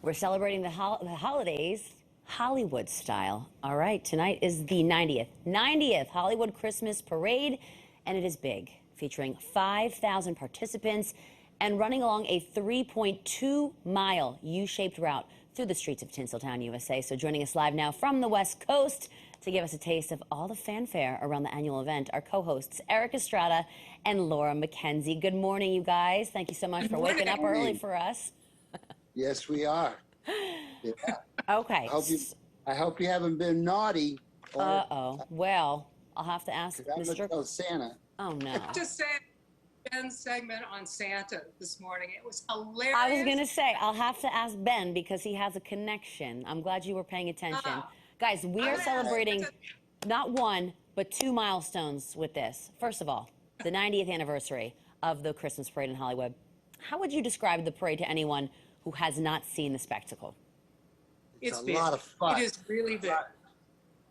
We're celebrating the holidays Hollywood style. All right, tonight is the 90th Hollywood Christmas Parade, and it is big, featuring 5,000 participants and running along a 3.2-mile U-shaped route through the streets of Tinseltown, USA. So joining us live now from the West Coast to give us a taste of all the fanfare around the annual event, our co-hosts Eric Estrada and Laura McKenzie. Good morning, you guys. Thank you so much for waking up early for us. Yes, we are. Yeah. Okay. I hope you haven't been naughty. Uh-oh. Well, I'll have to ask Mr. Tell Santa. Oh, no. Just say Ben's segment on Santa this morning. It was hilarious. I was going to say, I'll have to ask Ben because he has a connection. I'm glad you were paying attention. Guys, we are celebrating not one, but two milestones with this. First of all, the 90th anniversary of the Christmas parade in Hollywood. How would you describe the parade to anyone who has not seen the spectacle? It's a big. lot of fun. It is really big.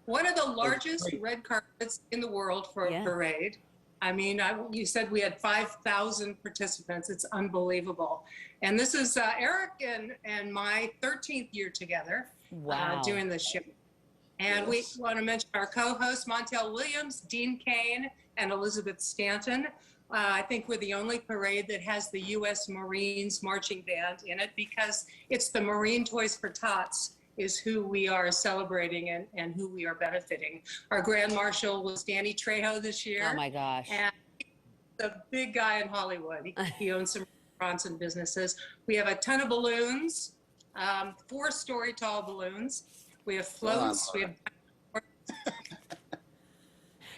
One of the largest red carpets in the world for a parade. I mean, you said we had 5,000 participants. It's unbelievable. And this is Eric and my 13th year together doing this show. And we want to mention our co-hosts, Montel Williams, Dean Cain, and Elizabeth Stanton. I think we're the only parade that has the U.S. Marines marching band in it because it's the Marine Toys for Tots is who we are celebrating and who we are benefiting. Our Grand Marshal was Danny Trejo this year. Oh, my gosh. And he's a big guy in Hollywood. He owns some restaurants and businesses. We have a ton of balloons, 4-story tall balloons. We have floats. We have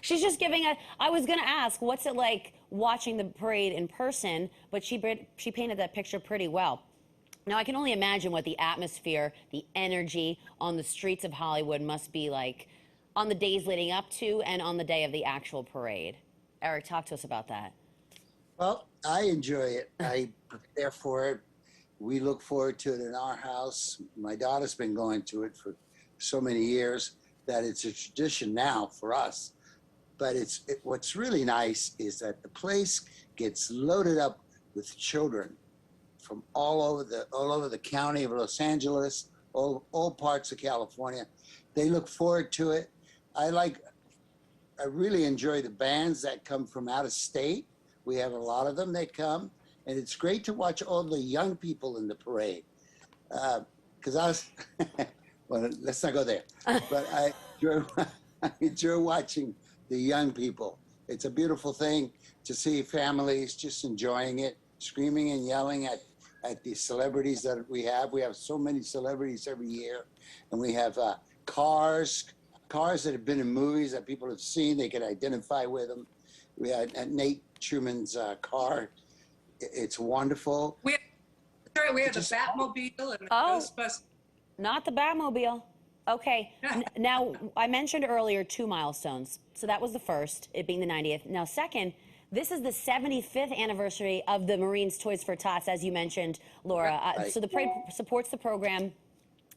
She's just giving a, I was going to ask, what's it like watching the parade in person? But she painted that picture pretty well. Now, I can only imagine what the atmosphere, the energy on the streets of Hollywood must be like on the days leading up to and on the day of the actual parade. Eric, talk to us about that. Well, I enjoy it. I prepare for it. We look forward to it in our house. My daughter's been going to it for so many years that it's a tradition now for us. But what's really nice is that the place gets loaded up with children from all over the county of Los Angeles, all parts of California. They look forward to it. I really enjoy the bands that come from out of state. We have a lot of them that come, and it's great to watch all the young people in the parade. Because I was, well, let's not go there. But I enjoy watching the young people. It's a beautiful thing to see families just enjoying it, screaming and yelling at the celebrities that we have. We have so many celebrities every year, and we have cars that have been in movies that people have seen. They can identify with them. We had Nate Truman's car. It's wonderful. We have the Batmobile and the Ghostbusters. Not the Batmobile. Okay, now I mentioned earlier 2 milestones. So that was the first, it being the 90th. Now second, this is the 75th anniversary of the Marines Toys for Tots, as you mentioned, Laura. So the parade supports the program,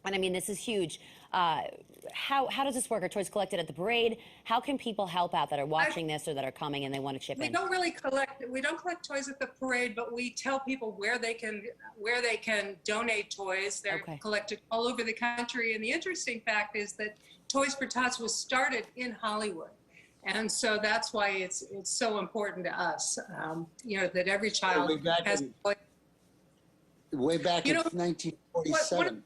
and I mean, this is huge. How does this work? Are toys collected at the parade? How can people help out that are watching this or that are coming and they want to chip in? We don't collect toys at the parade, but we tell people where they can donate toys. They're collected all over the country. And the interesting fact is that Toys for Tots was started in Hollywood. And so that's why it's so important to us, you know, that every child has toys. Way back in 1947.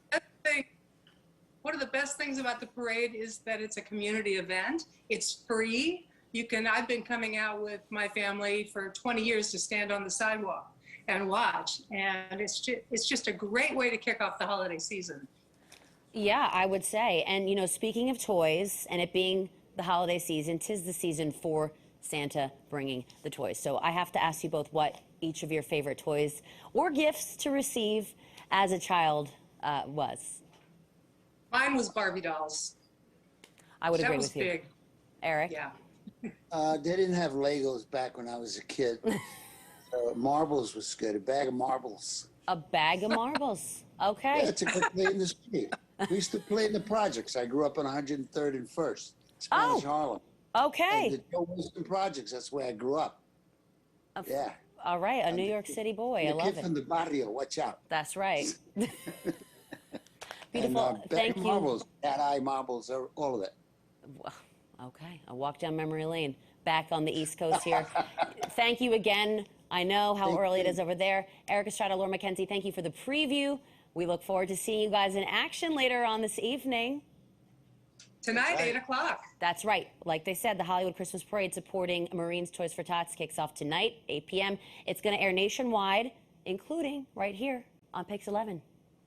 One of the best things about the parade is that it's a community event. It's free. I've been coming out with my family for 20 years to stand on the sidewalk and watch. And it's just a great way to kick off the holiday season. Yeah, I would say. And, you know, speaking of toys and it being the holiday season, 'tis the season for Santa bringing the toys. So I have to ask you both what each of your favorite toys or gifts to receive as a child was. Mine was Barbie dolls. I would agree with you. That was big. Eric? Yeah. They didn't have Legos back when I was a kid. Marbles was good, a bag of marbles. A bag of marbles. Okay. Yeah, to go play in the street. We used to play in the projects. I grew up on 103rd and 1st, Spanish Harlem. Okay. And the Joe Wilson projects, that's where I grew up. Yeah. All right, a New York City boy. I love it. Kid from the barrio, watch out. That's right. Beautiful. And, Thank you. marbles, cat eye marbles, all of it. Okay, a walk down memory lane. Back on the East Coast here. Thank you again. I know how early it is over there. Eric Estrada, Laura McKenzie, thank you for the preview. We look forward to seeing you guys in action later on this evening. Tonight, Right. 8 o'clock. That's right. Like they said, the Hollywood Christmas Parade supporting Marines Toys for Tots kicks off tonight, 8 p.m. It's going to air nationwide, including right here on PIX11.